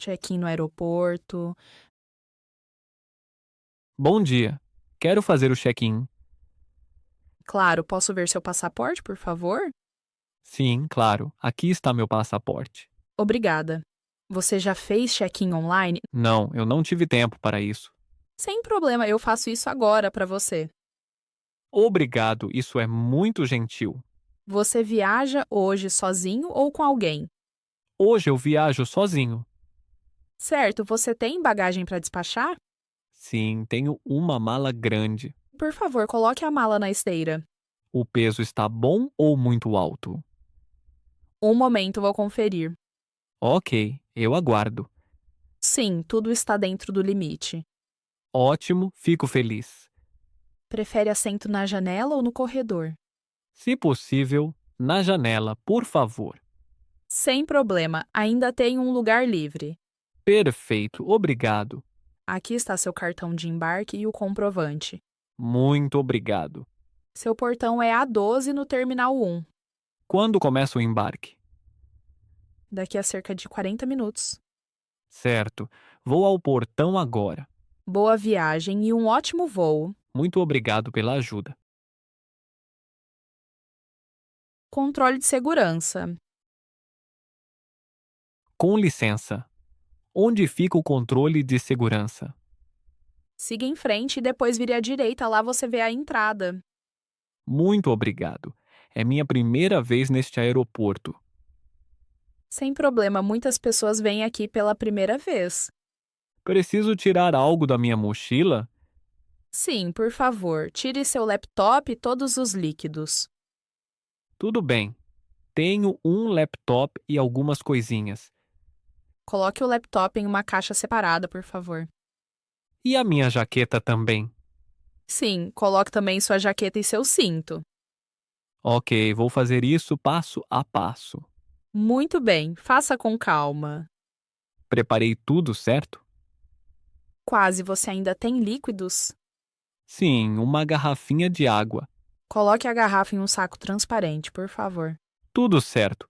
check-in no aeroporto. Bom dia. Quero fazer o check-in. Claro, posso ver seu passaporte, por favor? Sim, claro. Aqui está meu passaporte. Obrigada. Você já fez check-in online? Não, eu não tive tempo para isso. Sem problema, eu faço isso agora para você. Obrigado, isso é muito gentil. Você viaja hoje sozinho ou com alguém? Hoje eu viajo sozinho. Certo, você tem bagagem para despachar? Sim, tenho uma mala grande. Por favor, coloque a mala na esteira. O peso está bom ou muito alto? Um momento, vou conferir. Ok, eu aguardo. Sim, tudo está dentro do limite. Ótimo, fico feliz. Prefere assento na janela ou no corredor? Se possível, na janela, por favor. Sem problema, ainda tem um lugar livre. Perfeito, obrigado. Aqui está seu cartão de embarque e o comprovante. Muito obrigado. Seu portão é A12 no Terminal 1. Quando começa o embarque? Daqui a cerca de 40 minutos. Certo, vou ao portão agora. Boa viagem e um ótimo voo. Muito obrigado pela ajuda. Controle de segurança. Com licença. Onde fica o controle de segurança? Siga em frente e depois vire à direita, lá você vê a entrada. Muito obrigado. É minha primeira vez neste aeroporto. Sem problema, muitas pessoas vêm aqui pela primeira vez. Preciso tirar algo da minha mochila? Sim, por favor, tire seu laptop e todos os líquidos. Tudo bem. Tenho um laptop e algumas coisinhas. Coloque o laptop em uma caixa separada, por favor. E a minha jaqueta também. Sim, coloque também sua jaqueta e seu cinto. Ok, vou fazer isso passo a passo. Muito bem, faça com calma. Preparei tudo, certo? Quase, você ainda tem líquidos? Sim, uma garrafinha de água. Coloque a garrafa em um saco transparente, por favor. Tudo certo.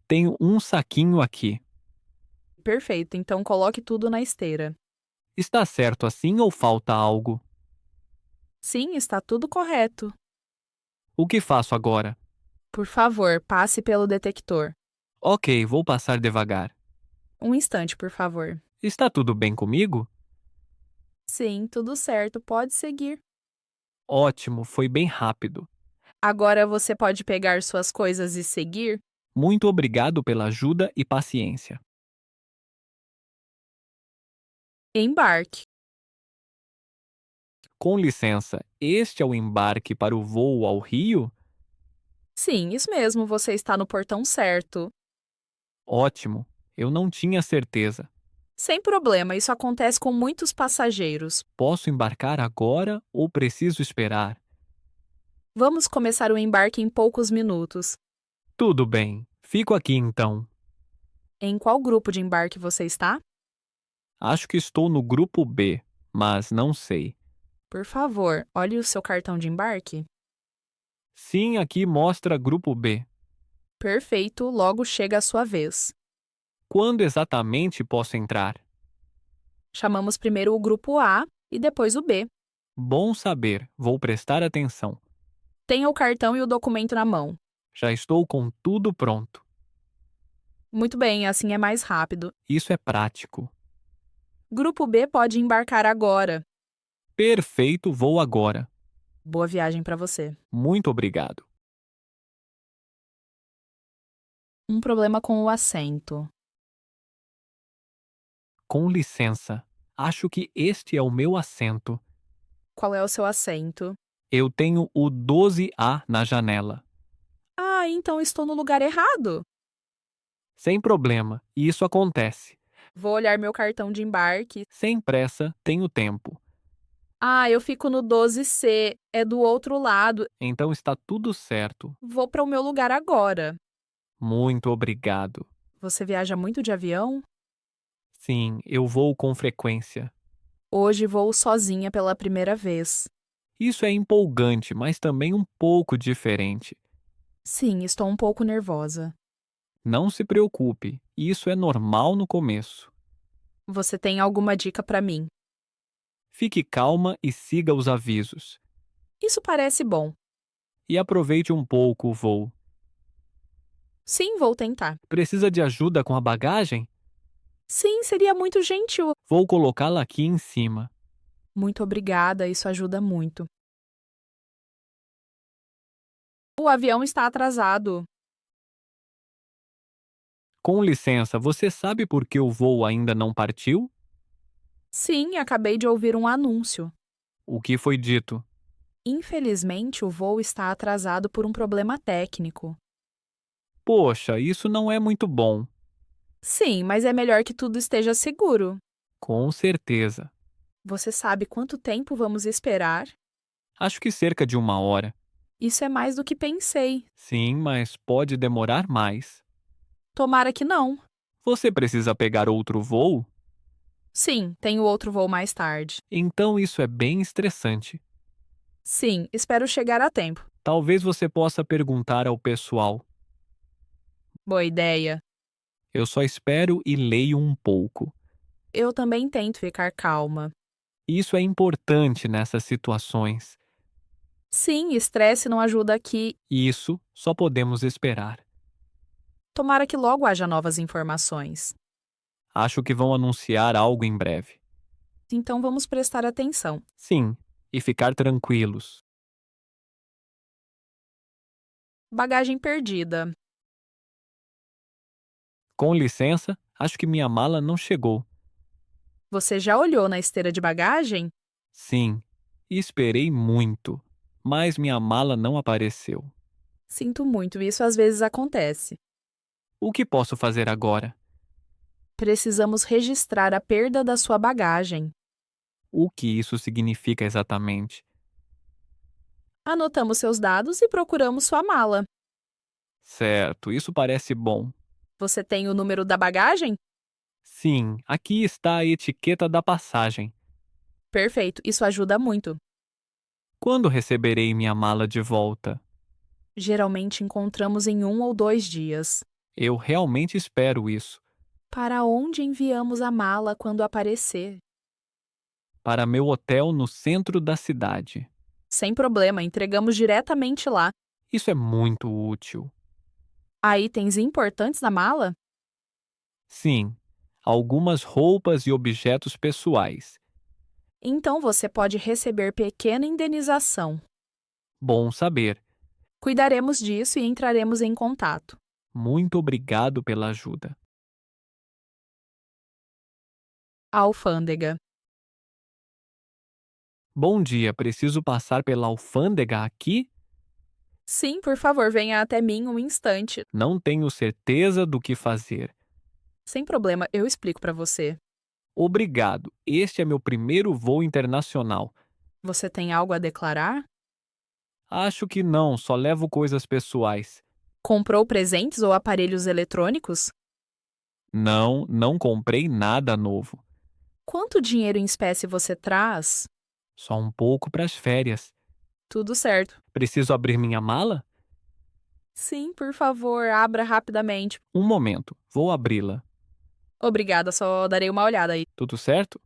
Tenho um saquinho aqui. Perfeito, então coloque tudo na esteira. Está certo assim ou falta algo? Sim, está tudo correto. O que faço agora? Por favor, passe pelo detector. Ok, vou passar devagar. Um instante, por favor. Está tudo bem comigo? Sim, tudo certo, pode seguir. Ótimo, foi bem rápido. Agora você pode pegar suas coisas e seguir? Muito obrigado pela ajuda e paciência. Embarque. Com licença, este é o embarque para o voo ao Rio? Sim, isso mesmo, você está no portão certo. Ótimo, eu não tinha certeza. Sem problema, isso acontece com muitos passageiros. Posso embarcar agora ou preciso esperar? Vamos começar o embarque em poucos minutos. Tudo bem, fico aqui então. Em qual grupo de embarque você está? Acho que estou no grupo B, mas não sei. Por favor, olhe o seu cartão de embarque. Sim, aqui mostra grupo B. Perfeito, logo chega a sua vez. Quando exatamente posso entrar? Chamamos primeiro o grupo A e depois o B. Bom saber, vou prestar atenção. Tenha o cartão e o documento na mão. Já estou com tudo pronto. Muito bem, assim é mais rápido. Isso é prático. Grupo B pode embarcar agora. Perfeito, vou agora. Boa viagem para você. Muito obrigado. Um problema com o assento. Com licença, acho que este é o meu assento. Qual é o seu assento? Eu tenho o 12A na janela. Ah, então estou no lugar errado. Sem problema, isso acontece. Vou olhar meu cartão de embarque. Sem pressa, tenho tempo. Ah, eu fico no 12C, é do outro lado. Então está tudo certo. Vou para o meu lugar agora. Muito obrigado. Você viaja muito de avião? Sim, eu vou com frequência. Hoje vou sozinha pela primeira vez. Isso é empolgante, mas também um pouco diferente. Sim, estou um pouco nervosa. Não se preocupe, isso é normal no começo. Você tem alguma dica para mim? Fique calma e siga os avisos. Isso parece bom. E aproveite um pouco o voo. Sim, vou tentar. Precisa de ajuda com a bagagem? Sim, seria muito gentil. Vou colocá-la aqui em cima. Muito obrigada, isso ajuda muito. O avião está atrasado. Com licença, você sabe por que o voo ainda não partiu? Sim, acabei de ouvir um anúncio. O que foi dito? Infelizmente, o voo está atrasado por um problema técnico. Poxa, isso não é muito bom. Sim, mas é melhor que tudo esteja seguro. Com certeza. Você sabe quanto tempo vamos esperar? Acho que cerca de 1 hora. Isso é mais do que pensei. Sim, mas pode demorar mais. Tomara que não. Você precisa pegar outro voo? Sim, tenho outro voo mais tarde. Então isso é bem estressante. Sim, espero chegar a tempo. Talvez você possa perguntar ao pessoal. Boa ideia. Eu só espero e leio um pouco. Eu também tento ficar calma. Isso é importante nessas situações. Sim, estresse não ajuda aqui. Isso só podemos esperar. Tomara que logo haja novas informações. Acho que vão anunciar algo em breve. Então vamos prestar atenção. Sim, e ficar tranquilos. Bagagem perdida. Com licença, acho que minha mala não chegou. Você já olhou na esteira de bagagem? Sim, e esperei muito, mas minha mala não apareceu. Sinto muito, isso às vezes acontece. O que posso fazer agora? Precisamos registrar a perda da sua bagagem. O que isso significa exatamente? Anotamos seus dados e procuramos sua mala. Certo, isso parece bom. Você tem o número da bagagem? Sim, aqui está a etiqueta da passagem. Perfeito, isso ajuda muito. Quando receberei minha mala de volta? Geralmente encontramos em 1 ou 2 dias. Eu realmente espero isso. Para onde enviamos a mala quando aparecer? Para meu hotel no centro da cidade. Sem problema, entregamos diretamente lá. Isso é muito útil. Há itens importantes na mala? Sim, algumas roupas e objetos pessoais. Então você pode receber pequena indenização. Bom saber. Cuidaremos disso e entraremos em contato. Muito obrigado pela ajuda. Alfândega. Bom dia, preciso passar pela alfândega aqui? Sim, por favor, venha até mim um instante. Não tenho certeza do que fazer. Sem problema, eu explico para você. Obrigado, este é meu primeiro voo internacional. Você tem algo a declarar? Acho que não, só levo coisas pessoais. Comprou presentes ou aparelhos eletrônicos? Não, não comprei nada novo. Quanto dinheiro em espécie você traz? Só um pouco para as férias. Tudo certo. Preciso abrir minha mala? Sim, por favor, abra rapidamente. Um momento, vou abri-la. Obrigada, só darei uma olhada aí. Tudo certo?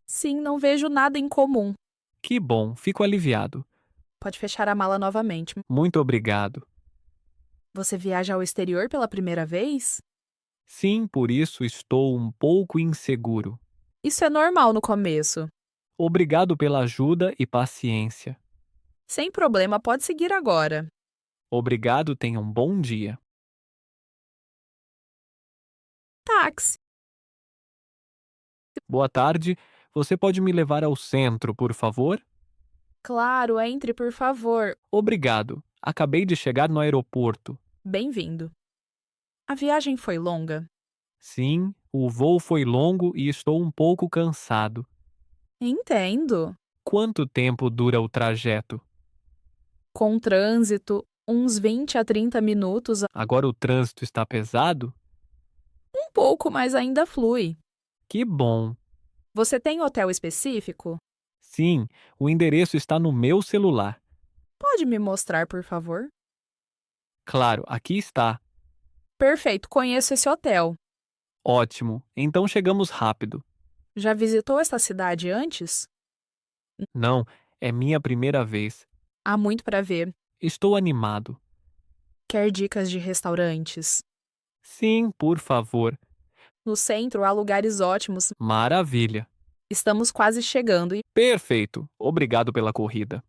Sim, não vejo nada em comum. Que bom, fico aliviado. Pode fechar a mala novamente. Muito obrigado. Você viaja ao exterior pela primeira vez? Sim, por isso estou um pouco inseguro. Isso é normal no começo. Obrigado pela ajuda e paciência. Sem problema, pode seguir agora. Obrigado, tenha um bom dia. Táxi. Boa tarde, você pode me levar ao centro, por favor? Claro, entre, por favor. Obrigado, acabei de chegar no aeroporto. Bem-vindo. A viagem foi longa? Sim, o voo foi longo e estou um pouco cansado. Entendo. Quanto tempo dura o trajeto? Com trânsito, uns 20 a 30 minutos, Agora o trânsito está pesado? um pouco, mas ainda flui. Que bom! Você tem hotel específico? Sim, o endereço está no meu celular. Pode me mostrar, por favor? Claro, aqui está. Perfeito, conheço esse hotel. Ótimo, então chegamos rápido. Já visitou esta cidade antes? Não, é minha primeira vez. Há muito para ver. Estou animado. Quer dicas de restaurantes? Sim, por favor. No centro há lugares ótimos. Maravilha. Estamos quase chegando e Perfeito. Obrigado pela corrida.